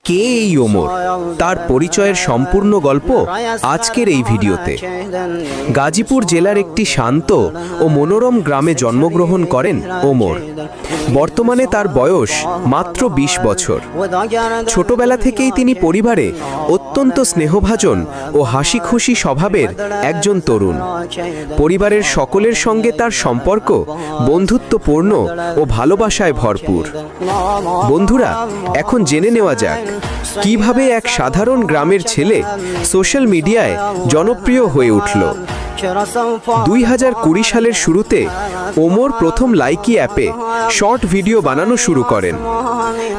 কে এই ওমর, তার পরিচয়ের সম্পূর্ণ গল্প আজকের এই ভিডিওতে। গাজীপুর জেলার একটি শান্ত ও মনোরম গ্রামে জন্মগ্রহণ করেন ওমর। বর্তমানে তার বয়স মাত্র ২০ বছর। ছোটবেলা থেকেই তিনি পরিবারে অত্যন্ত স্নেহভাজন ও হাসিখুশি স্বভাবের একজন তরুণ। পরিবারের সকলের সঙ্গে তার সম্পর্ক বন্ধুত্বপূর্ণ ও ভালোবাসায় ভরপুর। বন্ধুরা, এখন জেনে নেওয়া যাক কিভাবে এক সাধারণ গ্রামের ছেলে সোশ্যাল মিডিয়ায় জনপ্রিয় হয়ে উঠল। ২০২০ সালের শুরুতে ওমর প্রথম লাইকি অ্যাপে শর্ট ভিডিও বানানো শুরু করেন।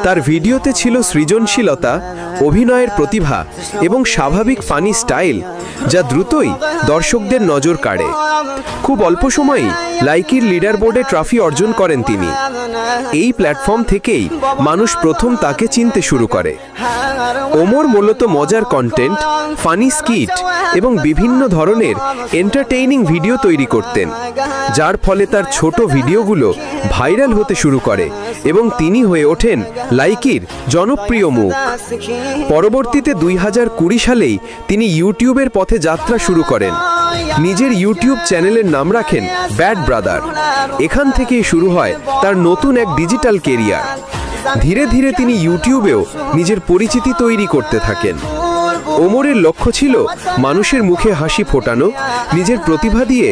তার ভিডিওতে ছিল সৃজনশীলতা, অভিনয়ের প্রতিভা এবং স্বাভাবিক ফানি স্টাইল, যা দ্রুতই দর্শকদের নজর কাড়ে। খুব অল্প সময়েই লাইকির লিডার বোর্ডে ট্রফি অর্জন করেন তিনি। এই প্ল্যাটফর্ম থেকেই মানুষ প্রথম তাকে চিনতে শুরু করে। ওমর মূলত মজার কন্টেন্ট, ফানি স্কিট এবং বিভিন্ন ধরনের এন্টারটেইনিং ভিডিও তৈরি করতেন, যার ফলে তার ছোট ভিডিওগুলো ভাইরাল হতে শুরু করে এবং তিনি হয়ে ওঠেন লাইকির জনপ্রিয় মুখ। পরবর্তীতে ২০২০ সালেই তিনি ইউটিউবের পথে যাত্রা শুরু করেন। নিজের ইউটিউব চ্যানেলের নাম রাখেন ব্যাড ব্রাদার। এখান থেকেই শুরু হয় তার নতুন এক ডিজিটাল কেরিয়ার। ধীরে ধীরে তিনি ইউটিউবেও নিজের পরিচিতি তৈরি করতে থাকেন। ওমরের লক্ষ্য ছিল মানুষের মুখে হাসি ফোটানো, নিজের প্রতিভা দিয়ে